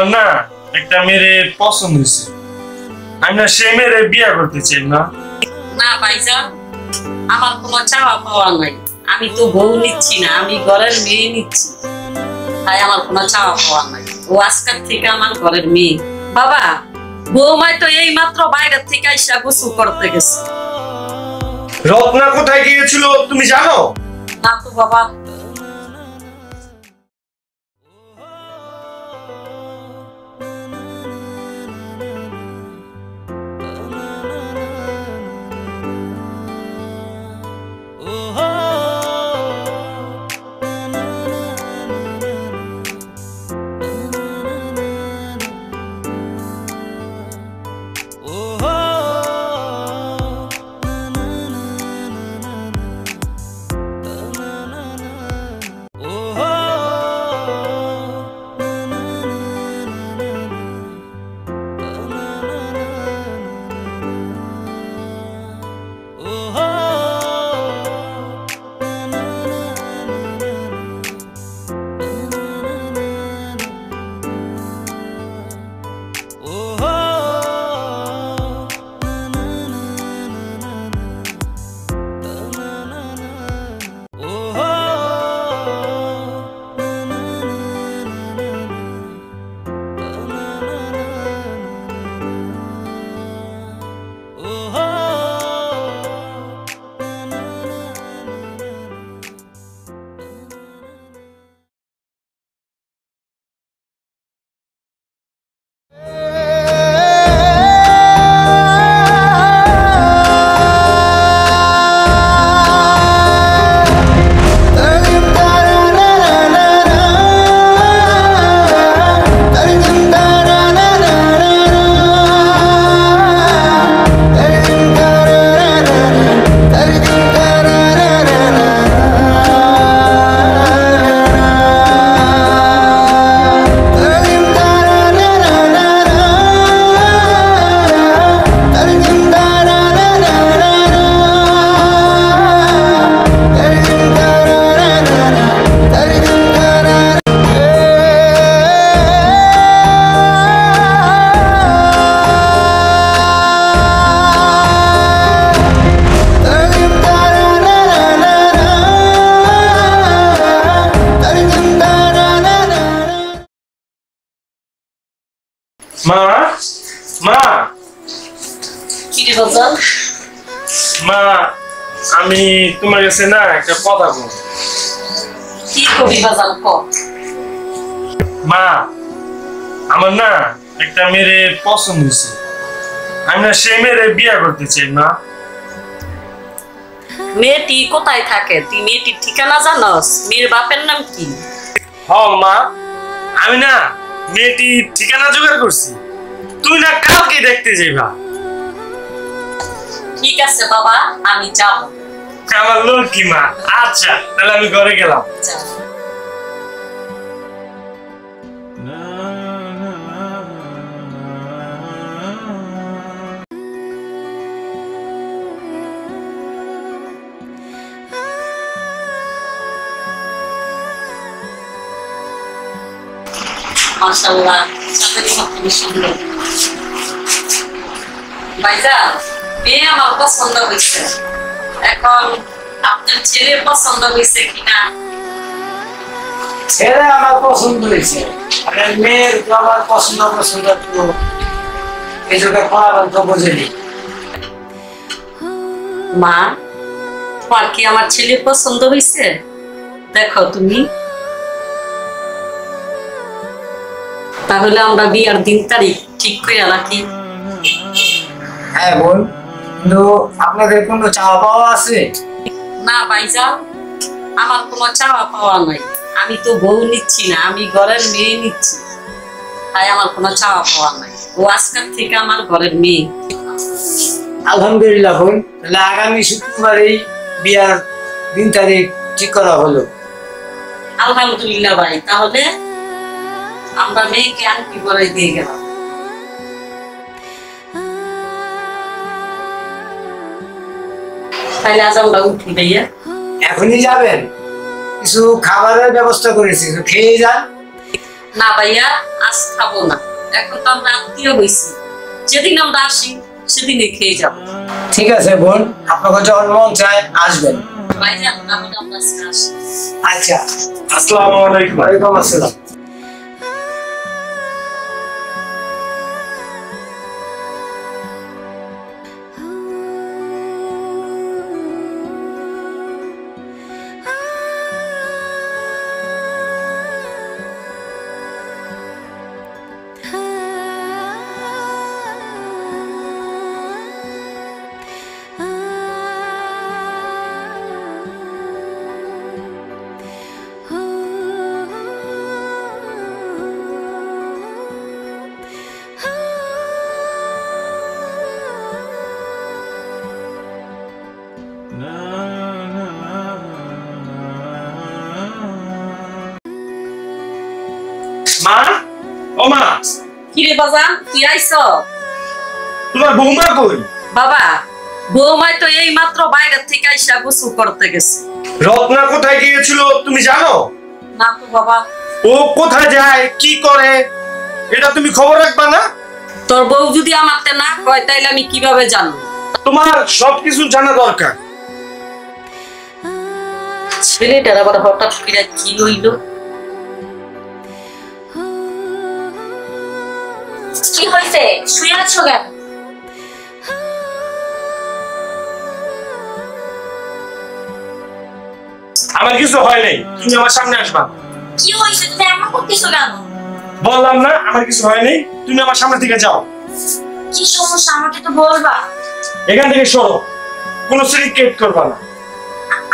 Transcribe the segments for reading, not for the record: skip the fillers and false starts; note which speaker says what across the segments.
Speaker 1: আমার না একটা মেয়ে পছন্দ হয়েছে, আমি না সে মেয়েরে বিয়ে করতে চাই না।
Speaker 2: না ভাইজান, আমার কোনো চাওয়া পাওয়া নাই। আমি তো বউ নিচ্ছি না, আমি ঘরের মেয়ে নিচ্ছি। তাই আমার কোনো চাওয়া পাওয়া নাই। ও আজকাল থেকে আমার ঘরের মেয়ে। বাবা, বৌমাই তো এই মাত্র বাইরের থেকে আইসা গোসল করতে গেছে।
Speaker 1: রত্না কোথায় গিয়েছিল তুমি জানো?
Speaker 2: না তো বাবা।
Speaker 1: মা মা মা, আমি তোমার কাছে না একটা কথা বলবো।
Speaker 2: কি কবি বাজান ক?
Speaker 1: মা, আমার না একটা মেয়ে পছন্দ হয়েছে, আমি না সে মেয়েরে বিয়ে করতে চাই। মা,
Speaker 2: মেয়েটি কোথায় থাকে? তুই মেয়েটির ঠিকানা জানস? মেয়ের বাপের নাম কি?
Speaker 1: হ মা, আমি না মেয়েটি ঠিকানা জোগাড় করছি, তুই না কালকে দেখতে যাইবা।
Speaker 2: ঠিক আছে বাবা, আমি যাব।
Speaker 1: আমার লক্ষ্মী মা। আচ্ছা তাহলে আমি ঘরে গেলাম।
Speaker 2: মাশাআল্লাহ, চাঁদের মতো সুন্দর। ভাইজান, মেয়ে আমার পছন্দ হয়েছে। এখন আপনার ছেলে পছন্দ হয়েছে কিনা?
Speaker 3: ছেলে আমার পছন্দ হয়েছে, আর মেয়ের তো আমার পছন্দ তো এই যুগে ফলাফল তো বোঝেনি।
Speaker 2: মা, তোমার কি আমার ছেলে পছন্দ হয়েছে? দেখো তুমি। তাহলে আমরা বিয়ার দিন তারিখ ঠিক করে রাখি।
Speaker 3: হ্যাঁ বোন, কিন্তু আপনাদের কোনো চাওয়া পাওয়া আছে?
Speaker 2: না ভাইজান, আমার কোনো চাওয়া পাওয়া নাই। আমি তো বউ নিচ্ছি না, আমি ঘরের মেয়ে নিচ্ছি। তাই আমার কোনো চাওয়া পাওয়া নাই। ও আজকাল থেকে আমার ঘরের মেয়ে।
Speaker 3: আলহামদুলিল্লাহ বোন, তাহলে আগামী শুক্রবারেই বিয়ার দিন তারিখ ঠিক করা হলো।
Speaker 2: আলহামদুলিল্লাহ ভাই, তাহলে আমরা মেয়েকে আংটি পরাই দিয়ে গেলাম। তাহলে আজ আমরা উঠি ভাইয়া।
Speaker 3: এখনই যাবেন? কিছু খাবারের ব্যবস্থা করেছি, খেয়ে যান।
Speaker 2: না ভাইয়া, আজ খাবো না। এখন তো আমরা আত্মীয় হয়েছি, যেদিন আমরা আসি সেদিনই খেয়ে যাবো।
Speaker 3: ঠিক আছে বোন, আপনাকে যখন মন চায় আসবেন।
Speaker 2: ভাইজান, তাহলে আমরা আজকে আসি।
Speaker 3: আচ্ছা,
Speaker 1: আসসালামু আলাইকুম।
Speaker 3: ওয়ালাইকুম আসসালাম।
Speaker 1: মা, ও মা,
Speaker 2: কিরে বাজান, তুই আইছ?
Speaker 1: তোমার বৌমা কই?
Speaker 2: বাবা, বৌমাই তো এই মাত্র বাইরের থেকে আইসা গোসল করতে গেছে।
Speaker 1: রত্না কোথায় গিয়েছিল তুমি জানো?
Speaker 2: না তো বাবা।
Speaker 1: ও কোথায় যায়, কি করে, এটা তুমি খবর রাখবা না?
Speaker 2: তোর বউ যদি আমারতে না কয় তাইলে আমি কিভাবে জানবো?
Speaker 1: তোমার সবকিছু জানা দরকার।
Speaker 2: ছেলেটার আবার হঠাৎ করে কি হইল?
Speaker 4: কি হয়েছে? শুয়ে আছো কেন?
Speaker 1: আমার কিছু হয় নাই, তুমি আমার সামনে আসবা।
Speaker 4: কি হয়েছে? তুমি এমন করতেছো কেন?
Speaker 1: বললাম না আমার কিছু হয় নাই, তুমি আমার সামনে থেকে যাও।
Speaker 4: কি সমস্যা আমাকে তো বলবা।
Speaker 1: এখান থেকে সরো, কোনো সিরিকেট করবা না।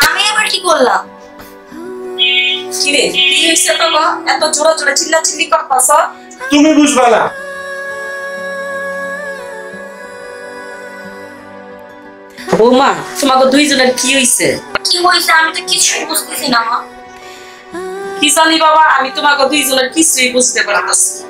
Speaker 4: আমি আবার কি করলাম?
Speaker 2: কিরে, কি হইছে তো গো? এত জোরে জোরে চিল্লাচিল্লি করতাছ?
Speaker 1: তুমি বুঝবা না।
Speaker 2: বৌমা, তোমাকে দুইজনের কি হইছে?
Speaker 4: কি হয়েছে আমি তো কিছুই বুঝতেছি না মা।
Speaker 2: কি জানি বাবা, আমি তোমাকে দুইজনের কিছুই বুঝতে পারতাছি না।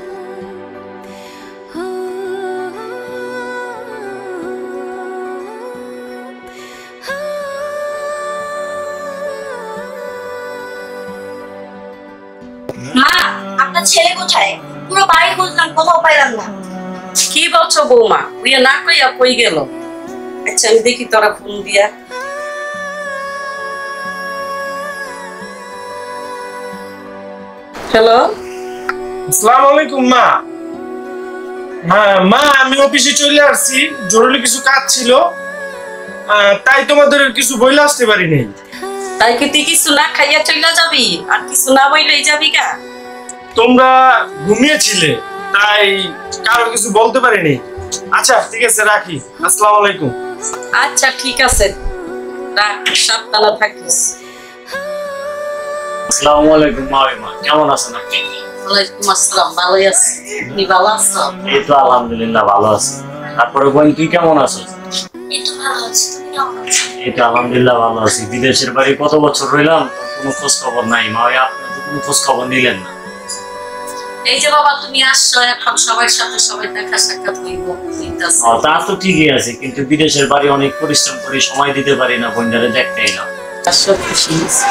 Speaker 4: মা, আপনার ছেলে কোথায়? পুরো বাড়ি খুঁজলাম, কোথাও পাইলাম না।
Speaker 2: কি বলছো বৌমা? উইয়া না কইয়া কই গেল? আচ্ছা আমি দেখি তোরা ফোন দিয়া। হ্যালো,
Speaker 1: আসসালামু আলাইকুম মা। হ্যাঁ মা, আমি অফিসে চলে আসছি, জরুরি কিছু কাজ ছিল, তাই তোমাদের কিছু বইলে আসতে পারি নাই।
Speaker 2: তাই কি তুই কিছু না খাইয়া চলে যাবি আর কিছু না বইলেই যাবি গা?
Speaker 1: তোমরা ঘুমিয়েছিলে তাই কারো কিছু বলতে পারিনি। আচ্ছা ঠিক আছে, রাখি। আসসালামু আলাইকুম।
Speaker 2: আচ্ছা ঠিক আছে, রাখ, সাবধানে থাকিস।
Speaker 5: আসসালামু আলাইকুম মা, কেমন আছেন আপনি?
Speaker 2: ওয়ালাইকুম আসসালাম, ভালোই আছি। তুমি ভালো আছো?
Speaker 5: এই তো আলহামদুলিল্লাহ ভালো আছি। তারপরে বোন তুই কেমন আছো?
Speaker 4: এই তো ভালো আছি, তুমি কেমন আছো?
Speaker 5: এই তো আলহামদুলিল্লাহ ভালো আছি। বিদেশের বাড়ি কত বছর রইলাম, কোনো খোঁজ খবর নাই মা। আপনি তো কোনো খোঁজ খবর নিলেন না।
Speaker 2: এই যে বাবা তুমি আসছো, এখন সবার সাথে সবাই দেখা সাক্ষাৎ হইব।
Speaker 5: তা তো ঠিকই আছে, কিন্তু বিদেশের বাড়ি অনেক পরিশ্রম করি, সময় দিতে পারি না, বোনটারে দেখতে এলাম।
Speaker 2: আসো, খুশি হইছি।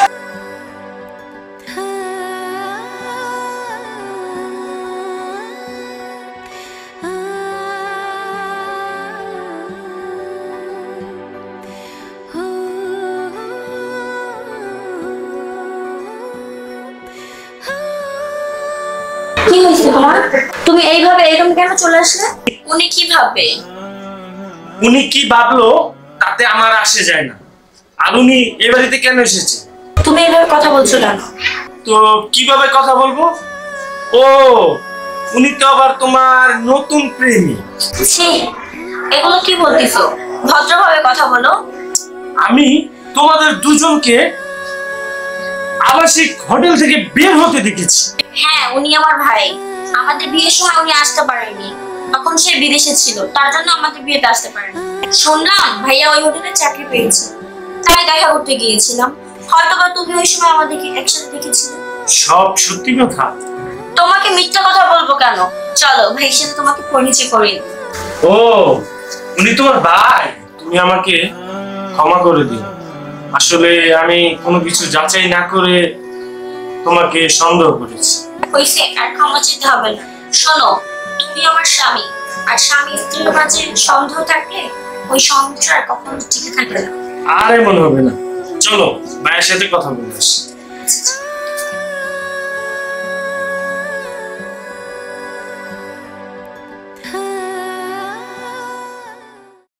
Speaker 4: কি হয়েছে তোমার? তুমি এইভাবে এরকম কেন চলে আসলে? উনি কি ভাববে?
Speaker 1: উনি কি ভাবলো তাতে আমার আসে যায় না। আর উনি এ বাড়িতে কেন এসেছে?
Speaker 4: তুমি এইভাবে কথা বলছো কেন?
Speaker 1: তো কিভাবে কথা বলবো? ও, উনি তো আবার তোমার নতুন প্রেমী।
Speaker 4: ছি, এগুলো কি বলতেছো? ভদ্রভাবে কথা বলো।
Speaker 1: আমি তোমাদের দুজনকে আবাসিক হোটেল থেকে বের হতে দেখেছি।
Speaker 4: হ্যাঁ, উনি আমার ভাই। আমাদের বিয়ের সময় উনি আসতে পারেনি, তখন সে বিদেশে ছিল, তার জন্য আমাদের বিয়েতে আসতে পারেনি। শুনলাম ভাইয়া ওই হোটেলে চাকরি পেয়েছে, তাই দেখা করতে গিয়েছিলাম। হয়তোবা তুমি ওই সময় আমাদেরকে একসাথে দেখেছিলে।
Speaker 1: সব সত্যি কথা।
Speaker 4: তোমাকে মিথ্যা কথা বলবো কেন? চলো ভাইয়ের সাথে তোমাকে পরিচয় করিয়ে দিই।
Speaker 1: ও, উনি তোমার ভাই। তুমি আমাকে ক্ষমা করে দিও। আসলে আমি কোনো কিছু যাচাই না করে তোমাকে সন্দেহ করেছি।
Speaker 4: হয়েছে, আর ক্ষমা চাইতে হবে না। শোনো, তুমি আমার স্বামী, আর স্বামী স্ত্রীর মাঝে সন্দেহ থাকলে ওই সংসার কখনো টিকে থাকে না।
Speaker 1: আরে মনে হবে না, চলো ভাইয়ের সাথে কথা বলে আসি।